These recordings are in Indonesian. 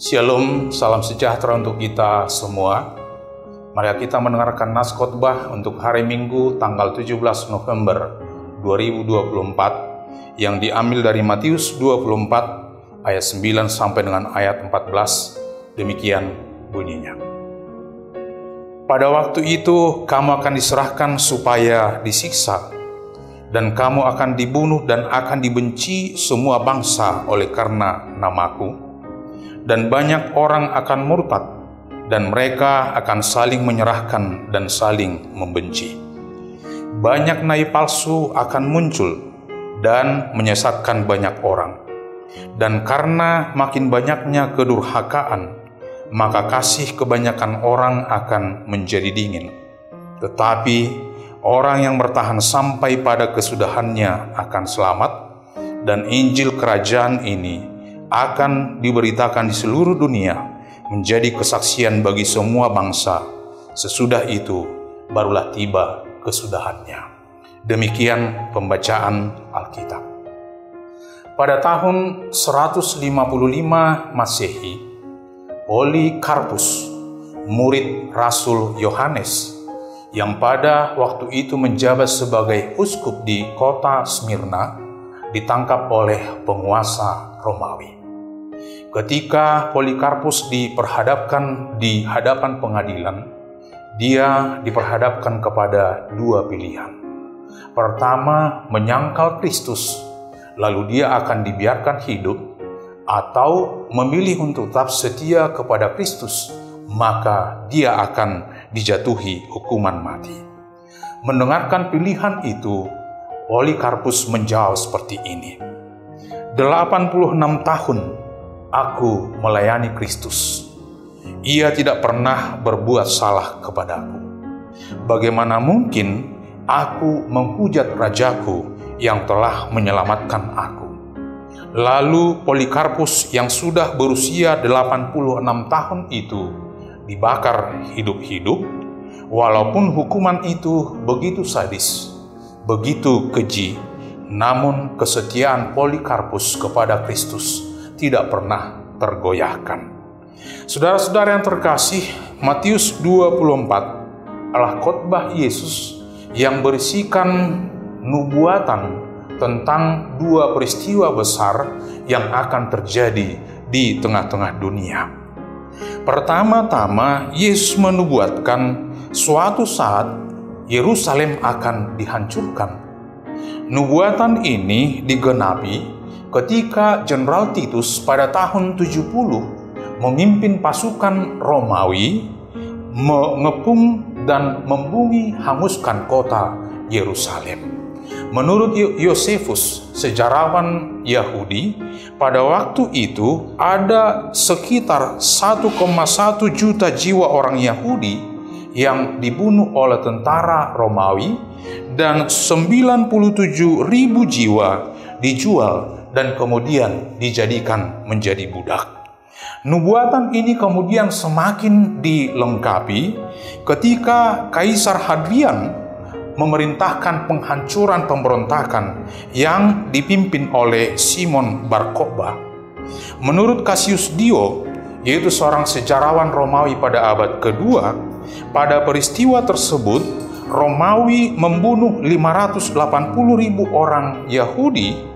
Shalom, salam sejahtera untuk kita semua. Mari kita mendengarkan nas khotbah untuk hari Minggu tanggal 17 November 2024 yang diambil dari Matius 24 ayat 9 sampai dengan ayat 14. Demikian bunyinya. Pada waktu itu kamu akan diserahkan supaya disiksa, dan kamu akan dibunuh dan akan dibenci semua bangsa oleh karena namaku. Dan banyak orang akan murtad, dan mereka akan saling menyerahkan dan saling membenci. Banyak nabi palsu akan muncul dan menyesatkan banyak orang. Dan karena makin banyaknya kedurhakaan, maka kasih kebanyakan orang akan menjadi dingin. Tetapi orang yang bertahan sampai pada kesudahannya akan selamat, dan Injil Kerajaan ini akan diberitakan di seluruh dunia menjadi kesaksian bagi semua bangsa. Sesudah itu barulah tiba kesudahannya. Demikian pembacaan Alkitab. Pada tahun 155 Masehi, Polikarpus, murid Rasul Yohanes, yang pada waktu itu menjabat sebagai uskup di kota Smyrna, ditangkap oleh penguasa Romawi. Ketika Polikarpus diperhadapkan di hadapan pengadilan, dia diperhadapkan kepada dua pilihan. Pertama, menyangkal Kristus, lalu dia akan dibiarkan hidup, atau memilih untuk tetap setia kepada Kristus, maka dia akan dijatuhi hukuman mati. Mendengarkan pilihan itu, Polikarpus menjawab seperti ini. 86 tahun aku melayani Kristus. Ia tidak pernah berbuat salah kepadaku. Bagaimana mungkin aku menghujat Rajaku yang telah menyelamatkan aku? Lalu Polikarpus yang sudah berusia 86 tahun itu dibakar hidup-hidup, walaupun hukuman itu begitu sadis, begitu keji, namun kesetiaan Polikarpus kepada Kristus tidak pernah tergoyahkan. Saudara-saudara yang terkasih, Matius 24 adalah khotbah Yesus yang berisikan nubuatan tentang dua peristiwa besar yang akan terjadi di tengah-tengah dunia. Pertama-tama, Yesus menubuatkan suatu saat Yerusalem akan dihancurkan. Nubuatan ini digenapi ketika Jenderal Titus pada tahun 70 memimpin pasukan Romawi mengepung dan membumi hanguskan kota Yerusalem. Menurut Yosefus, sejarawan Yahudi, pada waktu itu ada sekitar 1,1 juta jiwa orang Yahudi yang dibunuh oleh tentara Romawi, dan 97.000 jiwa dijual dan kemudian dijadikan menjadi budak. Nubuatan ini kemudian semakin dilengkapi ketika Kaisar Hadrian memerintahkan penghancuran pemberontakan yang dipimpin oleh Simon Bar Kokhba. Menurut Cassius Dio, yaitu seorang sejarawan Romawi pada abad kedua, pada peristiwa tersebut Romawi membunuh 580.000 orang Yahudi,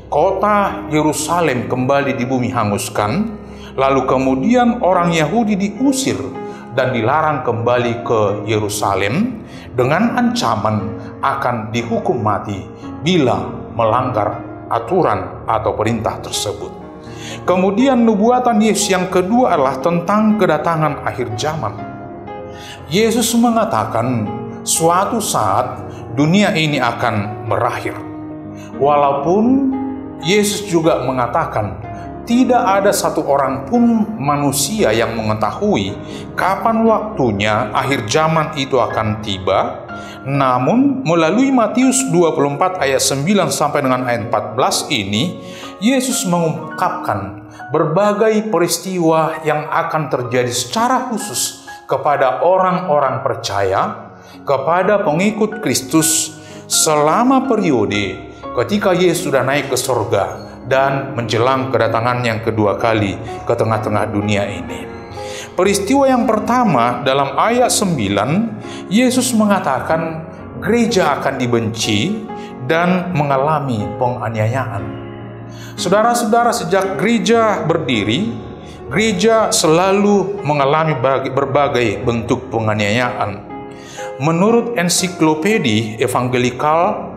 kota Yerusalem kembali dibumi hanguskan, lalu kemudian orang Yahudi diusir dan dilarang kembali ke Yerusalem dengan ancaman akan dihukum mati bila melanggar aturan atau perintah tersebut. Kemudian nubuatan Yesus yang kedua adalah tentang kedatangan akhir zaman. Yesus mengatakan suatu saat dunia ini akan berakhir. Walaupun Yesus juga mengatakan tidak ada satu orang pun manusia yang mengetahui kapan waktunya akhir zaman itu akan tiba. Namun melalui Matius 24 ayat 9 sampai dengan ayat 14 ini, Yesus mengungkapkan berbagai peristiwa yang akan terjadi secara khusus kepada orang-orang percaya, kepada pengikut Kristus selama periode ketika Yesus sudah naik ke surga dan menjelang kedatangan yang kedua kali ke tengah-tengah dunia ini. Peristiwa yang pertama dalam ayat 9, Yesus mengatakan gereja akan dibenci dan mengalami penganiayaan. Saudara-saudara, sejak gereja berdiri, gereja selalu mengalami berbagai bentuk penganiayaan. Menurut ensiklopedi evangelikal,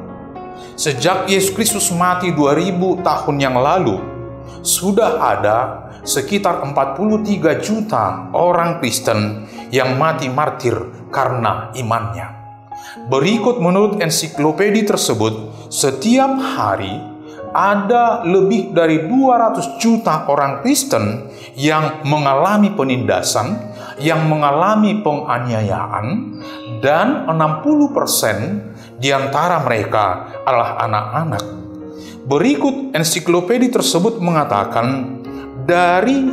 sejak Yesus Kristus mati 2000 tahun yang lalu, sudah ada sekitar 43 juta orang Kristen yang mati martir karena imannya. Berikut menurut ensiklopedi tersebut, setiap hari ada lebih dari 200 juta orang Kristen yang mengalami penindasan, yang mengalami penganiayaan, dan 60% di antara mereka adalah anak-anak. Berikut ensiklopedi tersebut mengatakan, dari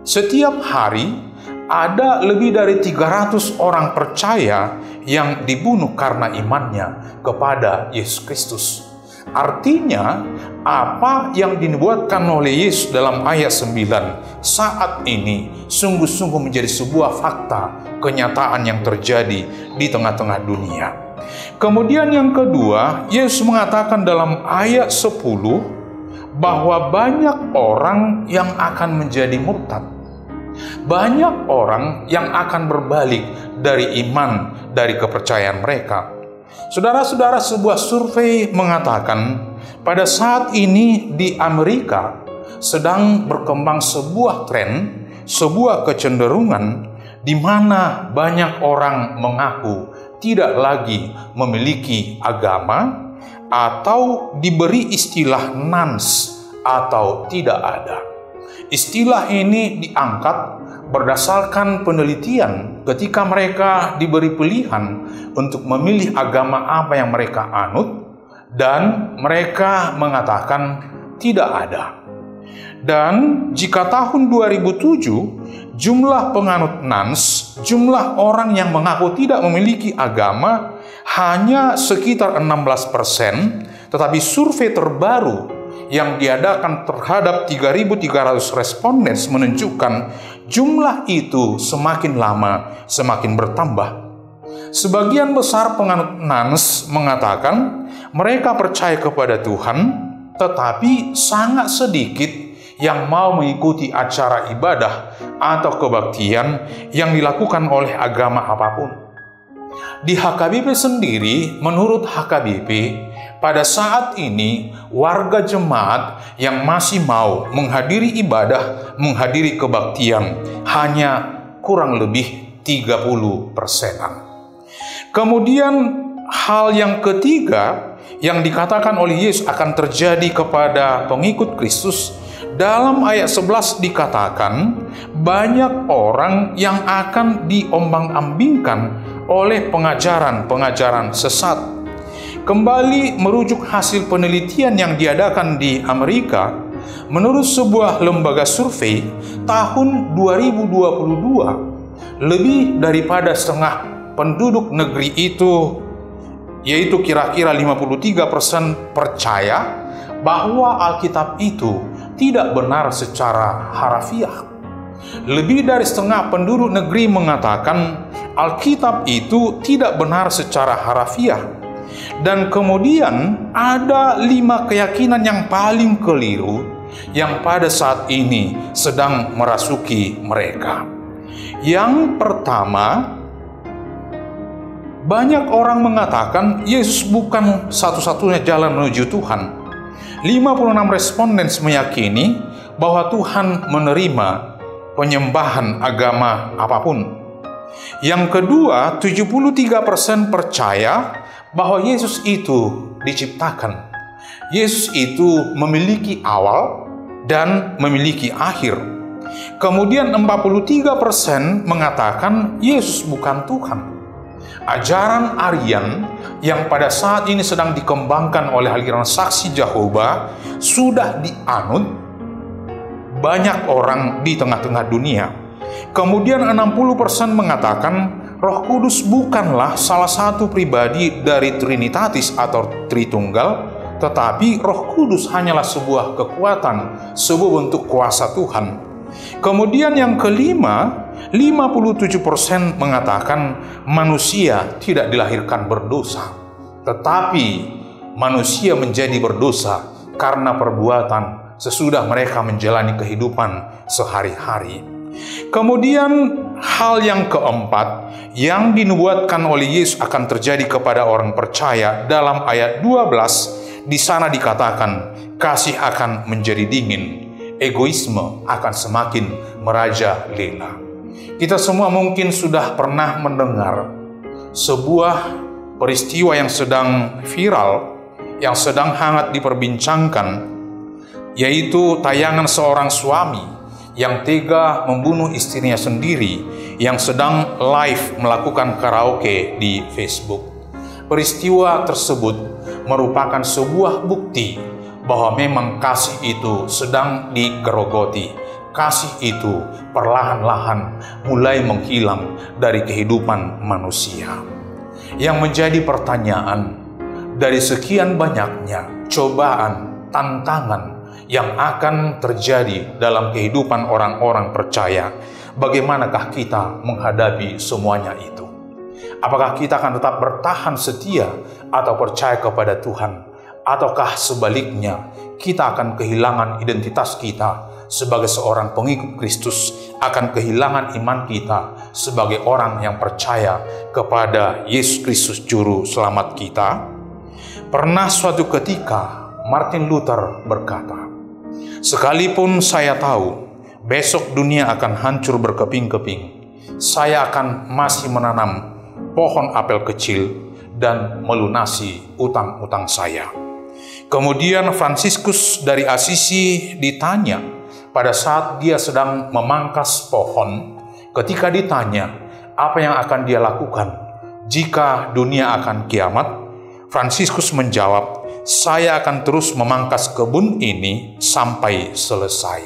setiap hari ada lebih dari 300 orang percaya yang dibunuh karena imannya kepada Yesus Kristus. Artinya, apa yang dinubuatkan oleh Yesus dalam ayat 9 saat ini sungguh-sungguh menjadi sebuah fakta, kenyataan yang terjadi di tengah-tengah dunia. Kemudian yang kedua, Yesus mengatakan dalam ayat 10 bahwa banyak orang yang akan menjadi murtad. Banyak orang yang akan berbalik dari iman, dari kepercayaan mereka. Saudara-saudara, sebuah survei mengatakan pada saat ini di Amerika sedang berkembang sebuah tren, sebuah kecenderungan di mana banyak orang mengaku tidak lagi memiliki agama atau diberi istilah nuns atau tidak ada. Istilah ini diangkat berdasarkan penelitian ketika mereka diberi pilihan untuk memilih agama apa yang mereka anut, dan mereka mengatakan tidak ada. Dan jika tahun 2007 jumlah penganut nuns, jumlah orang yang mengaku tidak memiliki agama hanya sekitar 16%, tetapi survei terbaru yang diadakan terhadap 3.300 responden menunjukkan jumlah itu semakin lama semakin bertambah. Sebagian besar penganut nuns mengatakan mereka percaya kepada Tuhan, tetapi sangat sedikit yang mau mengikuti acara ibadah atau kebaktian yang dilakukan oleh agama apapun. Di HKBP sendiri, menurut HKBP, pada saat ini warga jemaat yang masih mau menghadiri ibadah, menghadiri kebaktian hanya kurang lebih 30%. Kemudian hal yang ketiga yang dikatakan oleh Yesus akan terjadi kepada pengikut Kristus, dalam ayat 11 dikatakan banyak orang yang akan diombang-ambingkan oleh pengajaran-pengajaran sesat. Kembali merujuk hasil penelitian yang diadakan di Amerika, menurut sebuah lembaga survei tahun 2022, lebih daripada setengah penduduk negeri itu, yaitu kira-kira 53%, percaya bahwa Alkitab itu tidak benar secara harafiah. Lebih dari setengah penduduk negeri mengatakan Alkitab itu tidak benar secara harafiah. Dan kemudian ada 5 keyakinan yang paling keliru yang pada saat ini sedang merasuki mereka. Yang pertama, banyak orang mengatakan Yesus bukan satu-satunya jalan menuju Tuhan. 56 responden meyakini bahwa Tuhan menerima penyembahan agama apapun. Yang kedua, 73% percaya bahwa Yesus itu diciptakan. Yesus itu memiliki awal dan memiliki akhir. Kemudian 43% mengatakan Yesus bukan Tuhan. Ajaran Arian yang pada saat ini sedang dikembangkan oleh aliran Saksi Jehovah sudah dianut banyak orang di tengah-tengah dunia. Kemudian 60% mengatakan Roh Kudus bukanlah salah satu pribadi dari Trinitatis atau Tritunggal, tetapi Roh Kudus hanyalah sebuah kekuatan, sebuah bentuk kuasa Tuhan. Kemudian yang kelima, 57% mengatakan manusia tidak dilahirkan berdosa, tetapi manusia menjadi berdosa karena perbuatan sesudah mereka menjalani kehidupan sehari-hari. Kemudian hal yang keempat yang dinubuatkan oleh Yesus akan terjadi kepada orang percaya dalam ayat 12, di sana dikatakan kasih akan menjadi dingin, egoisme akan semakin merajalela. Kita semua mungkin sudah pernah mendengar sebuah peristiwa yang sedang viral, yang sedang hangat diperbincangkan, yaitu tayangan seorang suami yang tega membunuh istrinya sendiri yang sedang live melakukan karaoke di Facebook. Peristiwa tersebut merupakan sebuah bukti bahwa memang kasih itu sedang digerogoti. Kasih itu perlahan-lahan mulai menghilang dari kehidupan manusia. Yang menjadi pertanyaan, dari sekian banyaknya cobaan, tantangan yang akan terjadi dalam kehidupan orang-orang percaya, bagaimanakah kita menghadapi semuanya itu? Apakah kita akan tetap bertahan setia atau percaya kepada Tuhan? Ataukah sebaliknya, kita akan kehilangan identitas kita sebagai seorang pengikut Kristus, akan kehilangan iman kita sebagai orang yang percaya kepada Yesus Kristus Juru Selamat kita? Pernah suatu ketika Martin Luther berkata, "Sekalipun saya tahu besok dunia akan hancur berkeping-keping, saya akan masih menanam pohon apel kecil dan melunasi utang-utang saya." Kemudian Fransiskus dari Assisi ditanya pada saat dia sedang memangkas pohon, ketika ditanya apa yang akan dia lakukan jika dunia akan kiamat, Fransiskus menjawab, "Saya akan terus memangkas kebun ini sampai selesai."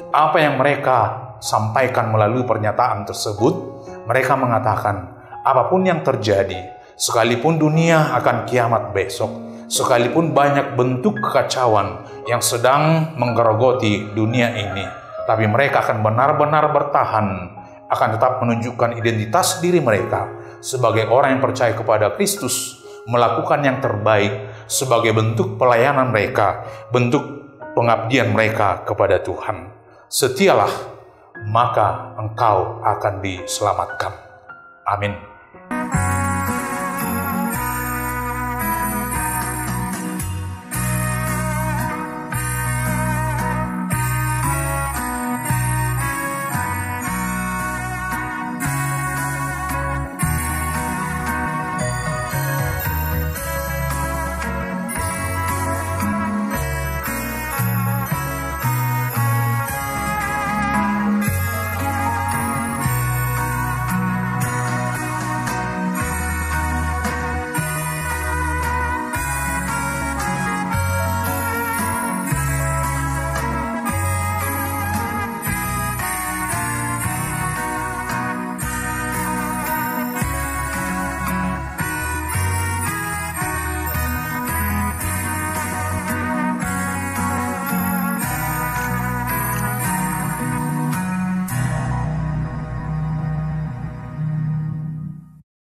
Apa yang mereka sampaikan melalui pernyataan tersebut, mereka mengatakan, apapun yang terjadi, sekalipun dunia akan kiamat besok, sekalipun banyak bentuk kekacauan yang sedang menggerogoti dunia ini, tapi mereka akan benar-benar bertahan, akan tetap menunjukkan identitas diri mereka sebagai orang yang percaya kepada Kristus, melakukan yang terbaik sebagai bentuk pelayanan mereka, bentuk pengabdian mereka kepada Tuhan. Setialah, maka engkau akan diselamatkan. Amin.